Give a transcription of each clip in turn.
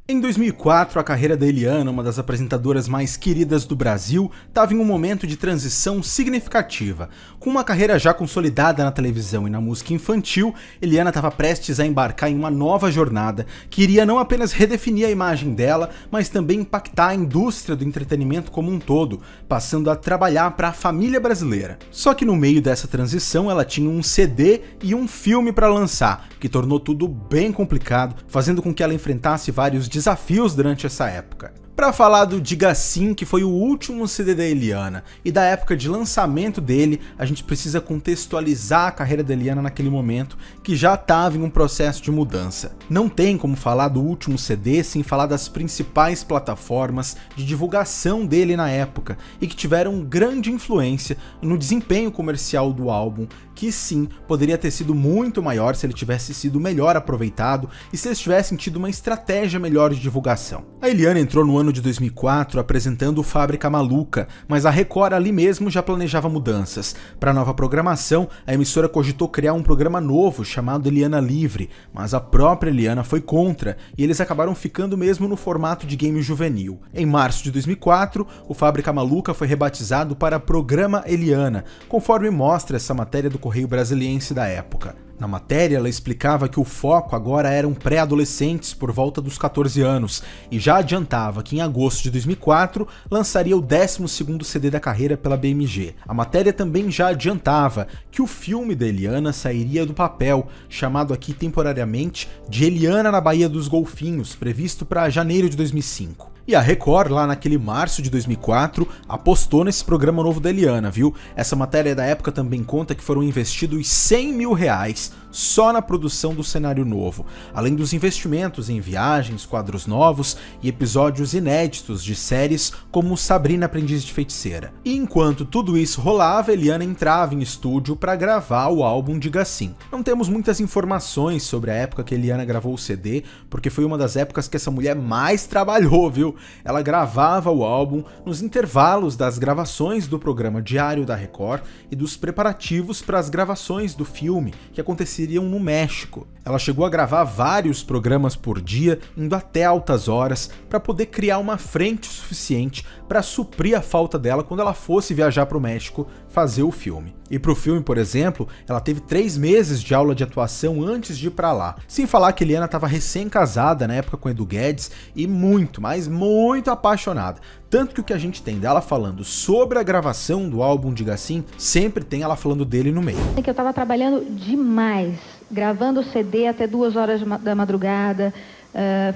Em 2004, a carreira da Eliana, uma das apresentadoras mais queridas do Brasil, estava em um momento de transição significativa. Com uma carreira já consolidada na televisão e na música infantil, Eliana estava prestes a embarcar em uma nova jornada que iria não apenas redefinir a imagem dela, mas também impactar a indústria do entretenimento como um todo, passando a trabalhar para a família brasileira. Só que no meio dessa transição, ela tinha um CD e um filme para lançar, que tornou tudo bem complicado, fazendo com que ela enfrentasse vários desafios durante essa época. Para falar do Diga Sim, que foi o último CD da Eliana, e da época de lançamento dele, a gente precisa contextualizar a carreira da Eliana naquele momento, que já estava em um processo de mudança. Não tem como falar do último CD sem falar das principais plataformas de divulgação dele na época, e que tiveram grande influência no desempenho comercial do álbum, que sim, poderia ter sido muito maior se ele tivesse sido melhor aproveitado e se eles tivessem tido uma estratégia melhor de divulgação. A Eliana entrou no ano de 2004 apresentando o Fábrica Maluca, mas a Record ali mesmo já planejava mudanças. Para a nova programação, a emissora cogitou criar um programa novo chamado Eliana Livre, mas a própria Eliana foi contra e eles acabaram ficando mesmo no formato de game juvenil. Em março de 2004, o Fábrica Maluca foi rebatizado para Programa Eliana, conforme mostra essa matéria do Correio Brasiliense da época. Na matéria, ela explicava que o foco agora eram pré-adolescentes por volta dos 14 anos e já adiantava que em agosto de 2004 lançaria o 12º CD da carreira pela BMG. A matéria também já adiantava que o filme da Eliana sairia do papel, chamado aqui temporariamente de Eliana na Baía dos Golfinhos, previsto para janeiro de 2005. E a Record, lá naquele março de 2004, apostou nesse programa novo da Eliana, viu? Essa matéria da época também conta que foram investidos 100 mil reais só na produção do cenário novo, além dos investimentos em viagens, quadros novos e episódios inéditos de séries como Sabrina Aprendiz de Feiticeira. E enquanto tudo isso rolava, Eliana entrava em estúdio para gravar o álbum Diga Sim. Não temos muitas informações sobre a época que Eliana gravou o CD, porque foi uma das épocas que essa mulher mais trabalhou, viu? Ela gravava o álbum nos intervalos das gravações do programa diário da Record e dos preparativos para as gravações do filme, que aconteceriam no México. Ela chegou a gravar vários programas por dia, indo até altas horas, para poder criar uma frente suficiente para suprir a falta dela quando ela fosse viajar para o México fazer o filme. E para o filme, por exemplo, ela teve 3 meses de aula de atuação antes de ir para lá. Sem falar que Eliana estava recém-casada na época com Edu Guedes e muito, mas muito apaixonada. Tanto que o que a gente tem dela falando sobre a gravação do álbum Diga Sim, sempre tem ela falando dele no meio. Eu estava trabalhando demais, gravando o CD até 2 horas da madrugada,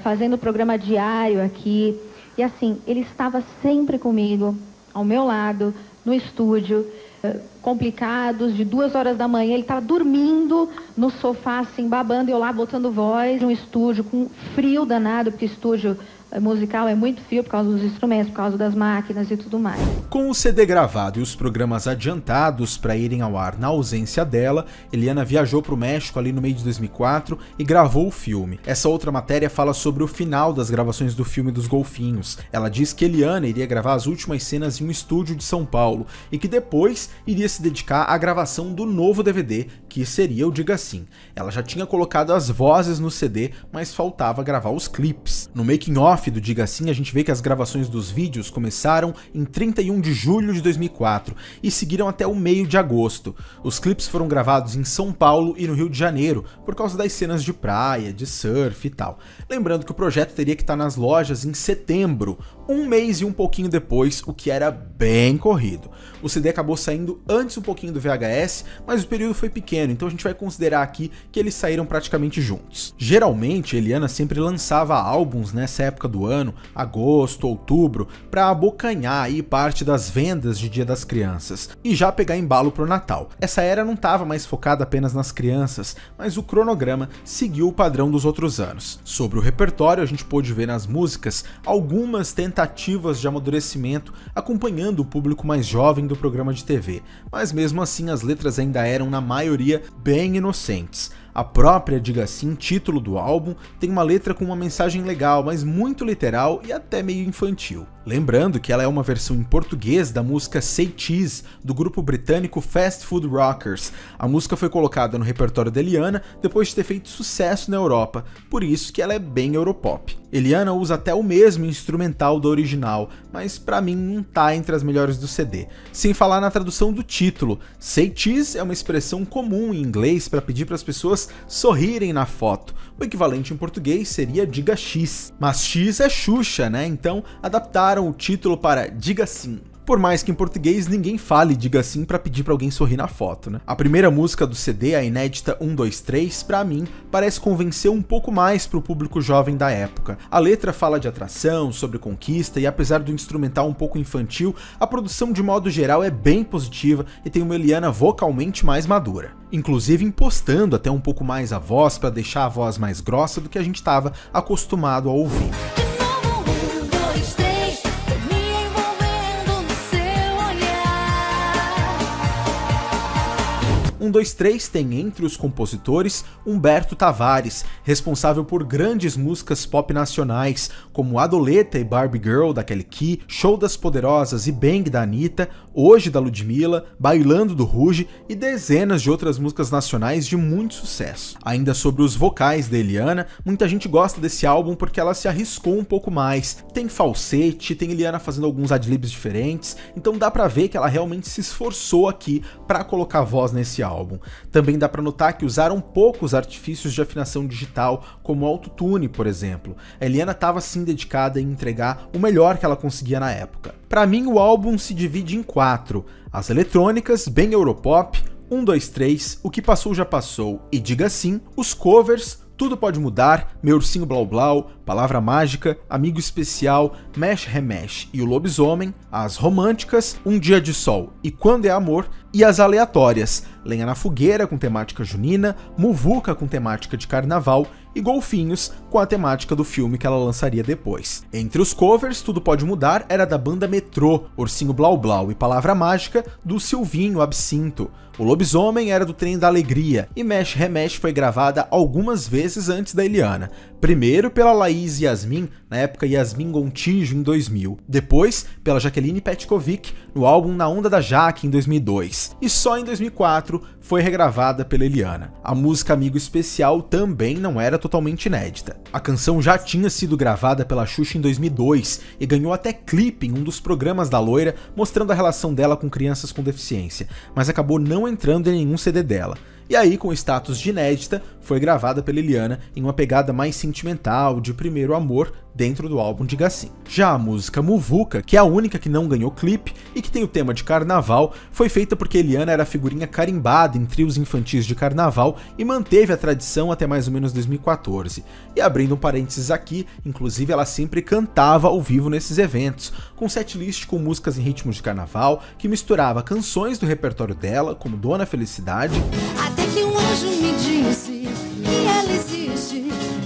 fazendo programa diário aqui. E assim, ele estava sempre comigo, ao meu lado, no estúdio, complicados, de 2 horas da manhã, ele estava dormindo no sofá, assim, babando, e eu lá botando voz, no estúdio, com frio danado, porque estúdio musical é muito frio por causa dos instrumentos, por causa das máquinas e tudo mais. Com o CD gravado e os programas adiantados para irem ao ar na ausência dela, Eliana viajou para o México ali no meio de 2004 e gravou o filme. Essa outra matéria fala sobre o final das gravações do filme dos Golfinhos. Ela diz que Eliana iria gravar as últimas cenas em um estúdio de São Paulo e que depois iria se dedicar à gravação do novo DVD, que seria o Diga Sim. Ela já tinha colocado as vozes no CD, mas faltava gravar os clipes. No making of do Diga Sim, a gente vê que as gravações dos vídeos começaram em 31 de julho de 2004 e seguiram até o meio de agosto. Os clipes foram gravados em São Paulo e no Rio de Janeiro, por causa das cenas de praia, de surf e tal. Lembrando que o projeto teria que estar nas lojas em setembro, 1 mês e um pouquinho depois, o que era bem corrido. O CD acabou saindo antes um pouquinho do VHS, mas o período foi pequeno, então a gente vai considerar aqui que eles saíram praticamente juntos. Geralmente, Eliana sempre lançava álbuns nessa época do ano, agosto, outubro, para abocanhar aí parte das vendas de Dia das Crianças e já pegar embalo pro Natal. Essa era não estava mais focada apenas nas crianças, mas o cronograma seguiu o padrão dos outros anos. Sobre o repertório, a gente pôde ver nas músicas algumas tentativas de amadurecimento acompanhando o público mais jovem do programa de TV, mas mesmo assim as letras ainda eram na maioria bem inocentes. A própria Diga Sim, título do álbum, tem uma letra com uma mensagem legal, mas muito literal e até meio infantil. Lembrando que ela é uma versão em português da música Say Cheese, do grupo britânico Fast Food Rockers. A música foi colocada no repertório da Eliana depois de ter feito sucesso na Europa, por isso que ela é bem europop. Eliana usa até o mesmo instrumental do original, mas pra mim não tá entre as melhores do CD. Sem falar na tradução do título. Say cheese é uma expressão comum em inglês para pedir para as pessoas sorrirem na foto. O equivalente em português seria diga X. Mas X é Xuxa, né? Então adaptaram o título para Diga Sim. Por mais que em português ninguém fale diga sim pra pedir pra alguém sorrir na foto, né? A primeira música do CD, a inédita 123, pra mim, parece convencer um pouco mais pro público jovem da época. A letra fala de atração, sobre conquista e apesar do instrumental um pouco infantil, a produção de modo geral é bem positiva e tem uma Eliana vocalmente mais madura. Inclusive impostando até um pouco mais a voz pra deixar a voz mais grossa do que a gente estava acostumado a ouvir. 123 tem entre os compositores Humberto Tavares, responsável por grandes músicas pop nacionais, como Adoleta e Barbie Girl, da Kelly Key, Show das Poderosas e Bang, da Anitta, Hoje, da Ludmilla, Bailando, do Ruge e dezenas de outras músicas nacionais de muito sucesso. Ainda sobre os vocais da Eliana, muita gente gosta desse álbum porque ela se arriscou um pouco mais. Tem falsete, tem Eliana fazendo alguns adlibs diferentes, então dá pra ver que ela realmente se esforçou aqui pra colocar voz nesse álbum. Também dá pra notar que usaram poucos artifícios de afinação digital, como o autotune, por exemplo. A Eliana estava sim dedicada em entregar o melhor que ela conseguia na época. Pra mim, o álbum se divide em 4. As eletrônicas, bem Europop, 123, O Que Passou Já Passou e Diga Sim, os covers, Tudo Pode Mudar, Meu Ursinho Blau Blau, Palavra Mágica, Amigo Especial, Mesh Remesh e O Lobisomem, as românticas, Um Dia de Sol e Quando é Amor, e as aleatórias, Lenha na Fogueira com temática junina, Muvuca com temática de carnaval e Golfinhos com a temática do filme que ela lançaria depois. Entre os covers, Tudo Pode Mudar era da banda Metrô, Ursinho Blau Blau e Palavra Mágica do Silvinho Absinto. O Lobisomem era do Trem da Alegria e Mesh Remesh foi gravada algumas vezes antes da Eliana. Primeiro pela Laís Yasmin, na época Yasmin Gontijo em 2000. Depois pela Jaqueline Petkovic no álbum Na Onda da Jaque em 2002. E só em 2004 foi regravada pela Eliana. A música Amigo Especial também não era totalmente inédita. A canção já tinha sido gravada pela Xuxa em 2002 e ganhou até clipe em um dos programas da loira mostrando a relação dela com crianças com deficiência, mas acabou não entrando em nenhum CD dela. E aí, com o status de inédita, foi gravada pela Eliana em uma pegada mais sentimental, de primeiro amor, dentro do álbum Diga Sim. Já a música Muvuca, que é a única que não ganhou clipe e que tem o tema de carnaval, foi feita porque Eliana era figurinha carimbada em trios infantis de carnaval e manteve a tradição até mais ou menos 2014. E abrindo um parênteses aqui, inclusive ela sempre cantava ao vivo nesses eventos, com setlist com músicas em ritmos de carnaval, que misturava canções do repertório dela, como Dona Felicidade, até que um anjo me disse que ela existe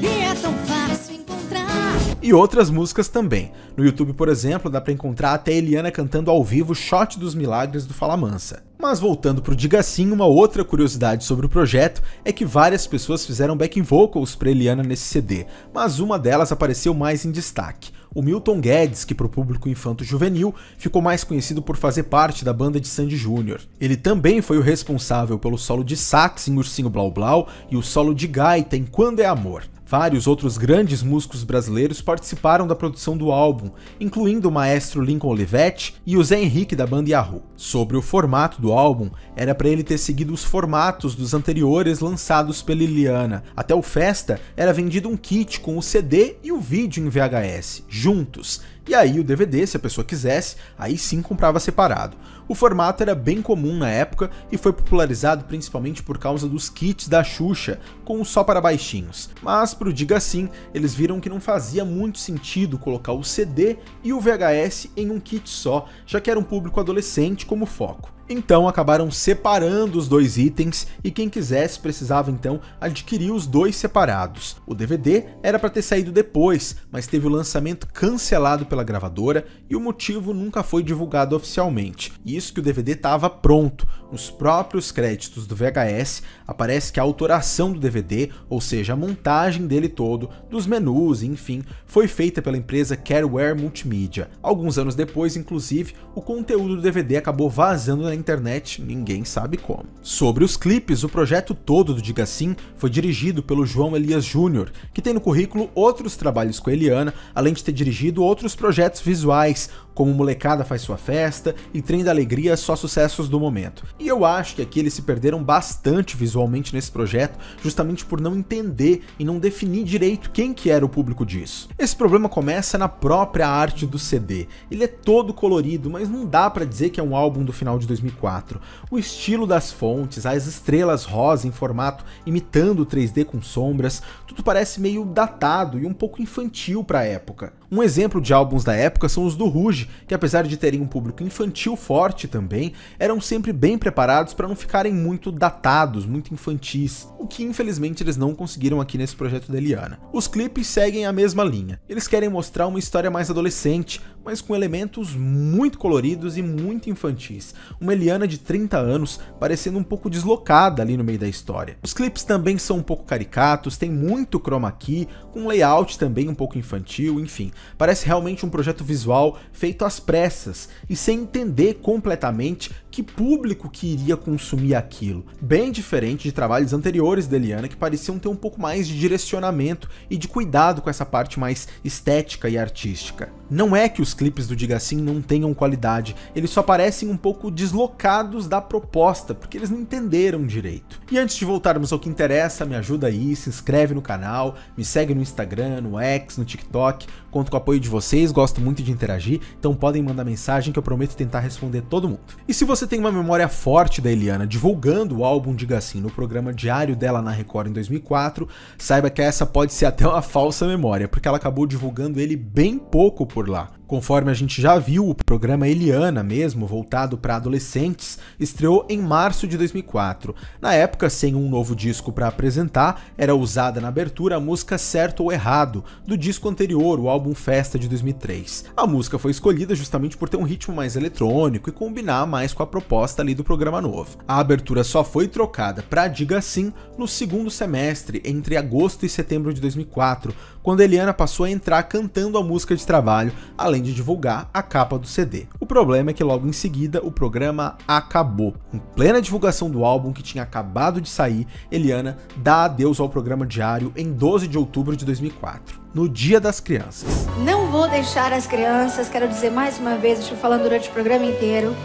e é tão fácil encontrar. E outras músicas também. No YouTube, por exemplo, dá pra encontrar até Eliana cantando ao vivo Shot dos Milagres do Fala Mansa. Mas voltando pro Diga Sim, uma outra curiosidade sobre o projeto é que várias pessoas fizeram backing vocals pra Eliana nesse CD, mas uma delas apareceu mais em destaque. O Milton Guedes, que pro público infanto-juvenil ficou mais conhecido por fazer parte da banda de Sandy Júnior. Ele também foi o responsável pelo solo de sax em Ursinho Blau Blau e o solo de gaita em Quando é Amor. Vários outros grandes músicos brasileiros participaram da produção do álbum, incluindo o maestro Lincoln Olivetti e o Zé Henrique da banda Yahoo. Sobre o formato do álbum, era para ele ter seguido os formatos dos anteriores lançados pela Eliana. Até o Festa era vendido um kit com o CD e o vídeo em VHS, juntos. E aí o DVD, se a pessoa quisesse, aí sim comprava separado. O formato era bem comum na época e foi popularizado principalmente por causa dos kits da Xuxa, com o só para baixinhos. Mas pro Diga Sim, eles viram que não fazia muito sentido colocar o CD e o VHS em um kit só, já que era um público adolescente como foco. Então acabaram separando os dois itens e quem quisesse precisava então adquirir os dois separados. O DVD era para ter saído depois, mas teve o lançamento cancelado pela gravadora e o motivo nunca foi divulgado oficialmente. Isso que o DVD estava pronto. Nos próprios créditos do VHS aparece que a autoração do DVD, ou seja, a montagem dele todo, dos menus, enfim, foi feita pela empresa Careware Multimedia. Alguns anos depois, inclusive, o conteúdo do DVD acabou vazando na na internet, ninguém sabe como. Sobre os clipes, o projeto todo do Diga Sim foi dirigido pelo João Elias Júnior, que tem no currículo outros trabalhos com a Eliana, além de ter dirigido outros projetos visuais, como Molecada Faz Sua Festa e Trem da Alegria, só sucessos do momento. E eu acho que aqui eles se perderam bastante visualmente nesse projeto, justamente por não entender e não definir direito quem que era o público disso. Esse problema começa na própria arte do CD. Ele é todo colorido, mas não dá pra dizer que é um álbum do final de 2004. O estilo das fontes, as estrelas rosa em formato imitando o 3D com sombras, tudo parece meio datado e um pouco infantil pra época. Um exemplo de álbuns da época são os do Ruge, que apesar de terem um público infantil forte também, eram sempre bem preparados para não ficarem muito datados, muito infantis, o que infelizmente eles não conseguiram aqui nesse projeto da Eliana. Os clipes seguem a mesma linha, eles querem mostrar uma história mais adolescente, mas com elementos muito coloridos e muito infantis, uma Eliana de 30 anos parecendo um pouco deslocada ali no meio da história. Os clipes também são um pouco caricatos, tem muito chroma key, com um layout também um pouco infantil, enfim, parece realmente um projeto visual feito às pressas e sem entender completamente que público que iria consumir aquilo. Bem diferente de trabalhos anteriores da Eliana que pareciam ter um pouco mais de direcionamento e de cuidado com essa parte mais estética e artística. Não é que os clipes do Diga Sim não tenham qualidade, eles só parecem um pouco deslocados da proposta, porque eles não entenderam direito. E antes de voltarmos ao que interessa, me ajuda aí, se inscreve no canal, me segue no Instagram, no X, no TikTok, conto com o apoio de vocês, gosto muito de interagir, então podem mandar mensagem que eu prometo tentar responder todo mundo. E se você tem uma memória forte da Eliana divulgando o álbum Diga Sim no programa diário dela na Record em 2004, saiba que essa pode ser até uma falsa memória, porque ela acabou divulgando ele bem pouco por lá. Conforme a gente já viu, o programa Eliana mesmo, voltado para adolescentes, estreou em março de 2004. Na época, sem um novo disco para apresentar, era usada na abertura a música Certo ou Errado, do disco anterior, o álbum Festa de 2003. A música foi escolhida justamente por ter um ritmo mais eletrônico e combinar mais com a proposta ali do programa novo. A abertura só foi trocada para Diga Sim no segundo semestre, entre agosto e setembro de 2004, quando a Eliana passou a entrar cantando a música de trabalho, além de divulgar a capa do CD. O problema é que logo em seguida o programa acabou. Em plena divulgação do álbum que tinha acabado de sair, Eliana dá adeus ao programa diário em 12 de outubro de 2004, no Dia das Crianças. Não vou deixar as crianças, quero dizer mais uma vez, estou falando durante o programa inteiro,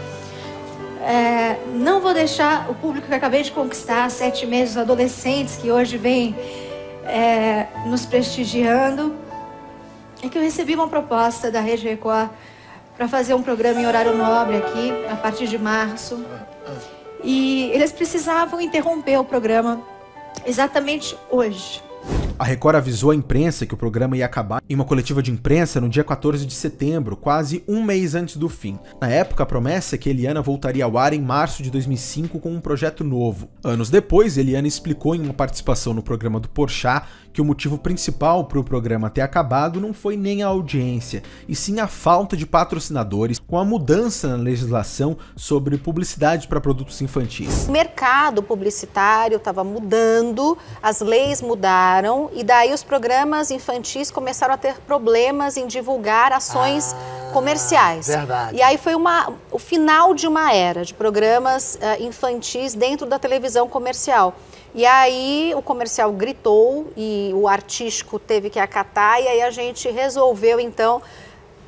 não vou deixar o público que eu acabei de conquistar, 7 meses, os adolescentes que hoje vêm nos prestigiando. É que eu recebi uma proposta da Rede Record para fazer um programa em horário nobre aqui, a partir de março. E eles precisavam interromper o programa exatamente hoje. A Record avisou a imprensa que o programa ia acabar em uma coletiva de imprensa no dia 14 de setembro, quase um mês antes do fim. Na época, a promessa é que Eliana voltaria ao ar em março de 2005 com um projeto novo. Anos depois, Eliana explicou em uma participação no programa do Porchat que o motivo principal para o programa ter acabado não foi nem a audiência, e sim a falta de patrocinadores com a mudança na legislação sobre publicidade para produtos infantis. O mercado publicitário estava mudando, as leis mudaram, e daí os programas infantis começaram a ter problemas em divulgar ações comerciais. Verdade. E aí foi o final de uma era de programas infantis dentro da televisão comercial. E aí o comercial gritou e o artístico teve que acatar, e aí a gente resolveu então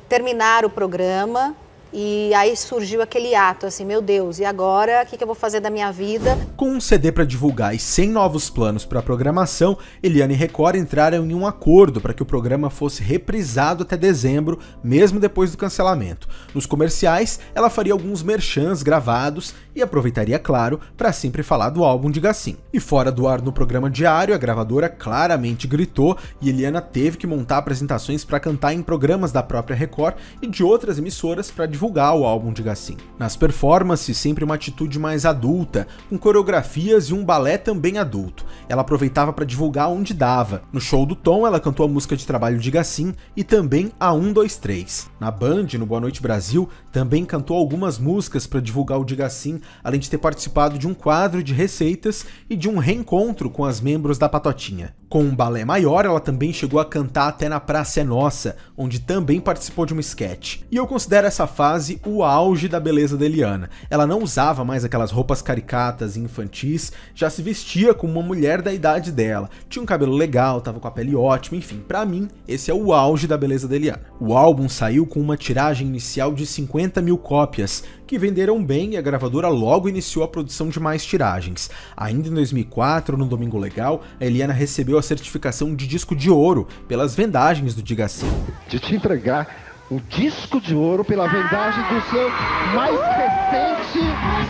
terminar o programa. E aí surgiu aquele ato, assim, meu Deus, e agora? O que eu vou fazer da minha vida? Com um CD para divulgar e sem novos planos para a programação, Eliana e Record entraram em um acordo para que o programa fosse reprisado até dezembro, mesmo depois do cancelamento. Nos comerciais, ela faria alguns merchans gravados e aproveitaria, claro, para sempre falar do álbum Diga Sim. E fora do ar no programa diário, a gravadora claramente gritou e Eliana teve que montar apresentações para cantar em programas da própria Record e de outras emissoras para divulgar o álbum Diga Sim. Nas performances, sempre uma atitude mais adulta, com coreografias e um balé também adulto. Ela aproveitava para divulgar onde dava. No show do Tom, ela cantou a música de trabalho Diga Sim e também a 1, 2, 3. Na Band, no Boa Noite Brasil, também cantou algumas músicas para divulgar o Diga Sim, além de ter participado de um quadro de receitas e de um reencontro com as membros da Patotinha. Com um balé maior, ela também chegou a cantar até na Praça é Nossa, onde também participou de um sketch. E eu considero essa fase o auge da beleza da Eliana. Ela não usava mais aquelas roupas caricatas e infantis, já se vestia como uma mulher da idade dela. Tinha um cabelo legal, tava com a pele ótima, enfim, pra mim, esse é o auge da beleza da Eliana. O álbum saiu com uma tiragem inicial de 50 mil cópias, que venderam bem e a gravadora logo iniciou a produção de mais tiragens. Ainda em 2004, no Domingo Legal, a Eliana recebeu a certificação de disco de ouro pelas vendagens do Diga Sim. De te entregar o disco de ouro pela vendagem do seu mais recente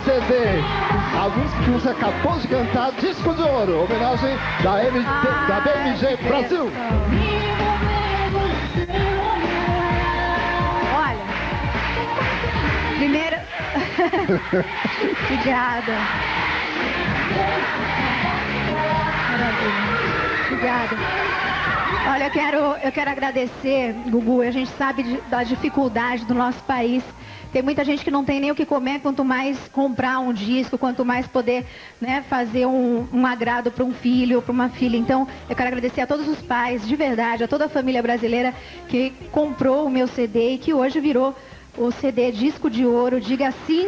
CD. A música que você acabou de cantar, disco de ouro, homenagem da BMG Brasil. Olha, primeiro... Obrigada. Maravilha. Obrigada. Olha, eu quero agradecer, Gugu. A gente sabe da dificuldade do nosso país. Tem muita gente que não tem nem o que comer, quanto mais comprar um disco, quanto mais poder, né, fazer um agrado para um filho ou para uma filha. Então, eu quero agradecer a todos os pais, de verdade, a toda a família brasileira que comprou o meu CD e que hoje virou o CD Disco de Ouro, Diga Sim.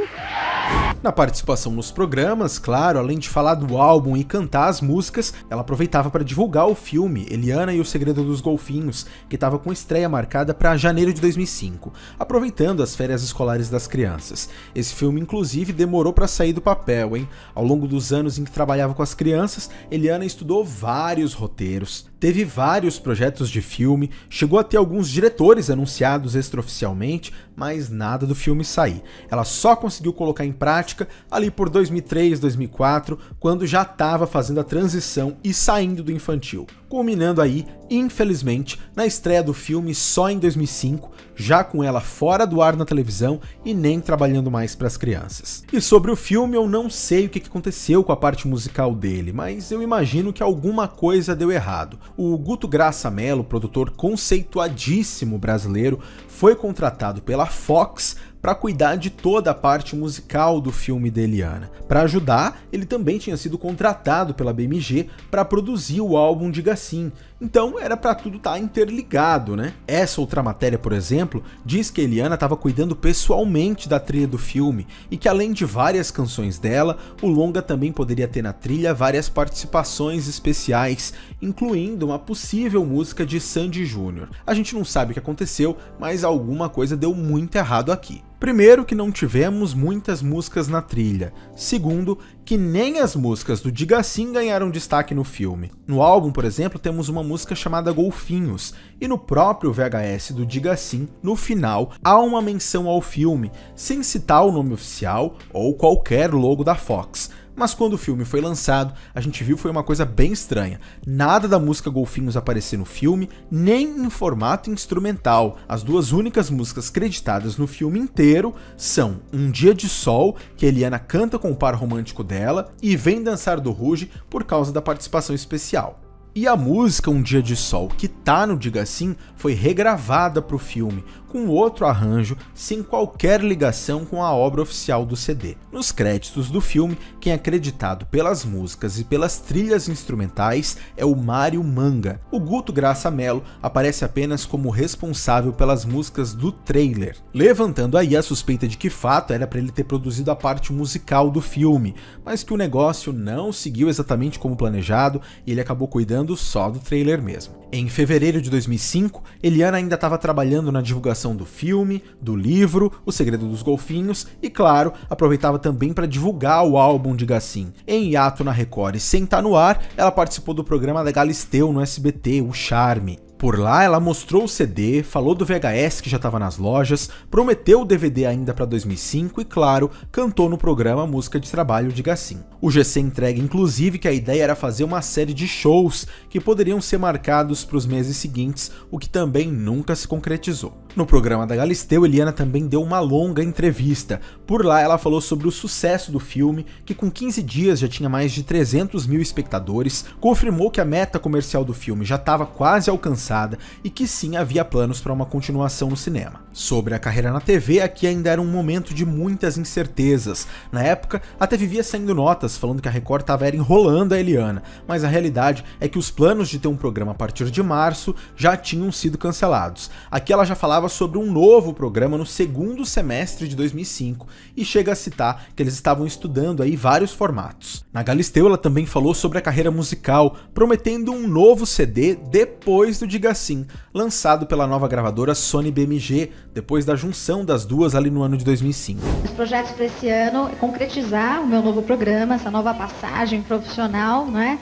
Na participação nos programas, claro, além de falar do álbum e cantar as músicas, ela aproveitava para divulgar o filme Eliana e o Segredo dos Golfinhos, que estava com estreia marcada para janeiro de 2005, aproveitando as férias escolares das crianças. Esse filme, inclusive, demorou para sair do papel, hein? Ao longo dos anos em que trabalhava com as crianças, Eliana estudou vários roteiros, teve vários projetos de filme, chegou a ter alguns diretores anunciados extraoficialmente, mas nada do filme sair. Ela só conseguiu colocar em prática ali por 2003, 2004, quando já estava fazendo a transição e saindo do infantil, culminando aí, infelizmente, na estreia do filme só em 2005, já com ela fora do ar na televisão e nem trabalhando mais para as crianças. E sobre o filme, eu não sei o que aconteceu com a parte musical dele, mas eu imagino que alguma coisa deu errado. O Guto Graça Mello, produtor conceituadíssimo brasileiro, foi contratado pela Fox para cuidar de toda a parte musical do filme de Eliana. Para ajudar, ele também tinha sido contratado pela BMG para produzir o álbum Diga Sim. Então era para tudo estar interligado, né? Essa outra matéria, por exemplo, diz que Eliana estava cuidando pessoalmente da trilha do filme e que além de várias canções dela, o longa também poderia ter na trilha várias participações especiais, incluindo uma possível música de Sandy Júnior. A gente não sabe o que aconteceu, mas alguma coisa deu muito errado aqui. Primeiro, que não tivemos muitas músicas na trilha. Segundo, que nem as músicas do Diga Sim ganharam destaque no filme. No álbum, por exemplo, temos uma música chamada Golfinhos, e no próprio VHS do Diga Sim, no final, há uma menção ao filme, sem citar o nome oficial ou qualquer logo da Fox. Mas quando o filme foi lançado, a gente viu foi uma coisa bem estranha. Nada da música Golfinhos aparecer no filme, nem em formato instrumental. As duas únicas músicas creditadas no filme inteiro são Um Dia de Sol, que Eliana canta com o par romântico dela, e Vem Dançar do Ruge por causa da participação especial. E a música Um Dia de Sol, que tá no Diga Sim, foi regravada para o filme, com outro arranjo, sem qualquer ligação com a obra oficial do CD. Nos créditos do filme, quem é acreditado pelas músicas e pelas trilhas instrumentais é o Mário Manga. O Guto Graça Mello aparece apenas como responsável pelas músicas do trailer, levantando aí a suspeita de que fato era para ele ter produzido a parte musical do filme, mas que o negócio não seguiu exatamente como planejado e ele acabou cuidando só do trailer mesmo. Em fevereiro de 2005, Eliana ainda estava trabalhando na divulgação do filme, do livro, O Segredo dos Golfinhos e, claro, aproveitava também para divulgar o álbum Diga Sim. Em hiato na Record e sem estar no ar, ela participou do programa da Galisteu no SBT, O Charme. Por lá, ela mostrou o CD, falou do VHS que já estava nas lojas, prometeu o DVD ainda para 2005 e, claro, cantou no programa Música de Trabalho Diga Sim. O GC entrega, inclusive, que a ideia era fazer uma série de shows que poderiam ser marcados para os meses seguintes, o que também nunca se concretizou. No programa da Galisteu, Eliana também deu uma longa entrevista. Por lá ela falou sobre o sucesso do filme, que com 15 dias já tinha mais de 300 mil espectadores, confirmou que a meta comercial do filme já estava quase alcançada e que sim havia planos para uma continuação no cinema. Sobre a carreira na TV, aqui ainda era um momento de muitas incertezas. Na época, até vivia saindo notas falando que a Record estava enrolando a Eliana, mas a realidade é que os planos de ter um programa a partir de março já tinham sido cancelados. Aqui ela já falava sobre um novo programa no segundo semestre de 2005 e chega a citar que eles estavam estudando aí vários formatos. Na Galisteu ela também falou sobre a carreira musical, prometendo um novo CD depois do Diga Sim, lançado pela nova gravadora Sony BMG, depois da junção das duas ali no ano de 2005. Os projetos para esse ano é concretizar o meu novo programa, essa nova passagem profissional, né?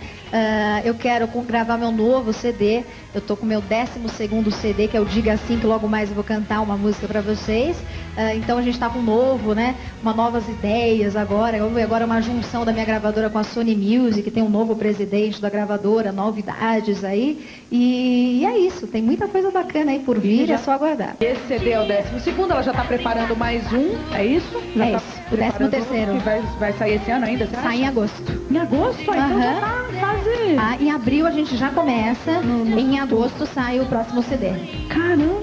Eu quero gravar meu novo CD, eu tô com o meu 12º CD, que é o Diga Sim, que logo mais eu vou cantar uma música para vocês. Então a gente tá com um novo, né? Novas ideias agora uma junção da minha gravadora com a Sony Music, tem um novo presidente da gravadora, novidades aí. E é isso, tem muita coisa bacana aí por vir, é só aguardar. Esse CD é o 12º, ela já tá preparando mais um, é isso? Já é isso, o 13º. Que vai sair esse ano ainda, você acha? Sai em agosto. Em agosto? Então já tá quase... Em abril a gente já começa, em agosto sai o próximo CD. Caramba,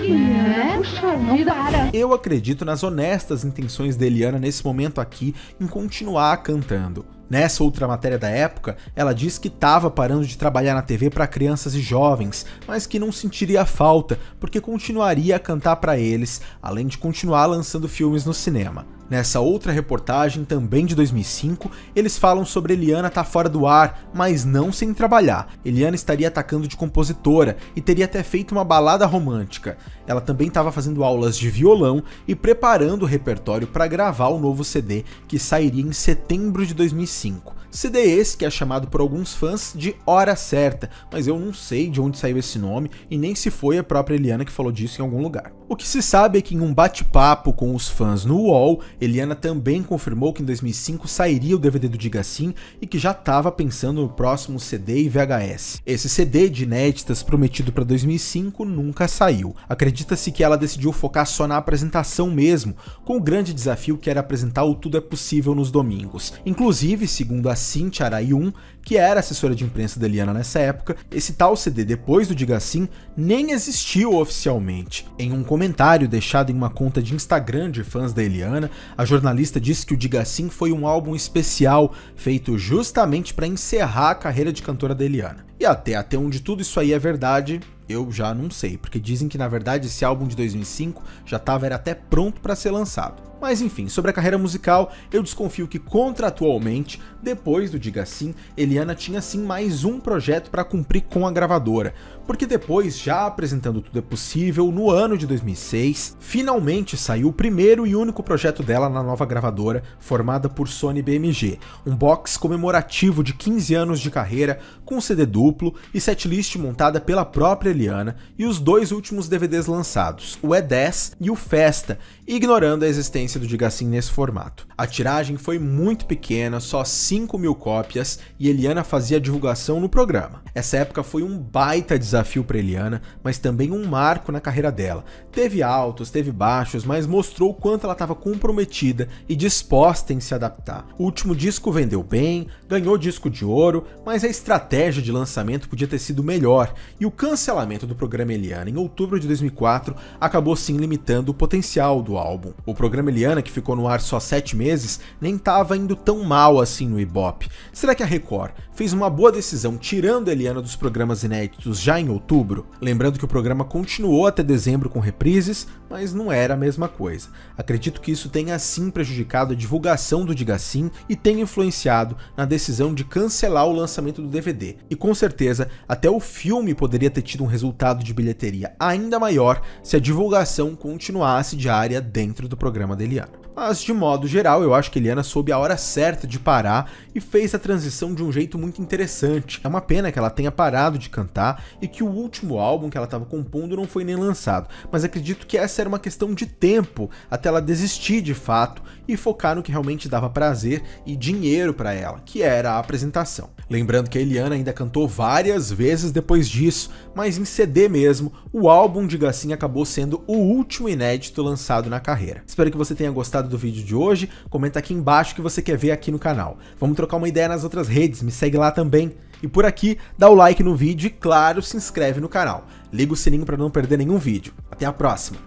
puxa vida. Não para. Eu acredito nas honestas intenções da Eliana nesse momento aqui em continuar cantando. Nessa outra matéria da época, ela diz que estava parando de trabalhar na TV para crianças e jovens, mas que não sentiria falta, porque continuaria a cantar para eles, além de continuar lançando filmes no cinema. Nessa outra reportagem, também de 2005, eles falam sobre Eliana estar fora do ar, mas não sem trabalhar. Eliana estaria atacando de compositora e teria até feito uma balada romântica. Ela também estava fazendo aulas de violão e preparando o repertório para gravar o novo CD, que sairia em setembro de 2005. CD esse que é chamado por alguns fãs de Hora Certa, mas eu não sei de onde saiu esse nome e nem se foi a própria Eliana que falou disso em algum lugar. O que se sabe é que em um bate-papo com os fãs no UOL, Eliana também confirmou que em 2005 sairia o DVD do Diga Sim e que já estava pensando no próximo CD e VHS. Esse CD de inéditas prometido para 2005 nunca saiu. Acredita-se que ela decidiu focar só na apresentação mesmo, com o grande desafio que era apresentar o Tudo é Possível nos domingos. Inclusive, segundo a Cíntia Arayun, que era assessora de imprensa da Eliana nessa época, esse tal CD depois do Diga Sim nem existiu oficialmente. Em um comentário deixado em uma conta de Instagram de fãs da Eliana, a jornalista disse que o Diga Sim foi um álbum especial, feito justamente para encerrar a carreira de cantora da Eliana. E até onde tudo isso aí é verdade, eu já não sei, porque dizem que na verdade esse álbum de 2005 já era até pronto para ser lançado. Mas enfim, sobre a carreira musical, eu desconfio que contratualmente, depois do Diga Sim, Eliana tinha sim mais um projeto para cumprir com a gravadora, porque depois, já apresentando Tudo é Possível, no ano de 2006, finalmente saiu o primeiro e único projeto dela na nova gravadora, formada por Sony BMG, um box comemorativo de 15 anos de carreira, com CD duplo e setlist montada pela própria Eliana, e os dois últimos DVDs lançados, o E10 e o Festa, ignorando a existência do Diga Sim nesse formato. A tiragem foi muito pequena, só 5.000 cópias, e Eliana fazia a divulgação no programa. Essa época foi um baita desafio para Eliana, mas também um marco na carreira dela. Teve altos, teve baixos, mas mostrou o quanto ela estava comprometida e disposta em se adaptar. O último disco vendeu bem, ganhou disco de ouro, mas a estratégia de lançamento podia ter sido melhor, e o cancelamento do programa Eliana em outubro de 2004 acabou sim limitando o potencial do álbum. O programa Eliana, que ficou no ar só 7 meses, nem estava indo tão mal assim no Ibope. Será que a Record fez uma boa decisão tirando a Eliana dos programas inéditos já em outubro? Lembrando que o programa continuou até dezembro com reprises, mas não era a mesma coisa. Acredito que isso tenha sim prejudicado a divulgação do Diga Sim e tenha influenciado na decisão de cancelar o lançamento do DVD. E com certeza, até o filme poderia ter tido um resultado de bilheteria ainda maior se a divulgação continuasse diária dentro do programa da Eliana. Mas, de modo geral, eu acho que Eliana soube a hora certa de parar e fez a transição de um jeito muito interessante. É uma pena que ela tenha parado de cantar e que o último álbum que ela estava compondo não foi nem lançado, mas acredito que essa era uma questão de tempo até ela desistir de fato e focar no que realmente dava prazer e dinheiro para ela, que era a apresentação. Lembrando que a Eliana ainda cantou várias vezes depois disso, mas em CD mesmo, o álbum, diga assim, acabou sendo o último inédito lançado na carreira. Espero que você tenha gostado do vídeo de hoje, comenta aqui embaixo o que você quer ver aqui no canal. Vamos trocar uma ideia nas outras redes, me segue lá também. E por aqui, dá o like no vídeo e, claro, se inscreve no canal. Liga o sininho para não perder nenhum vídeo. Até a próxima!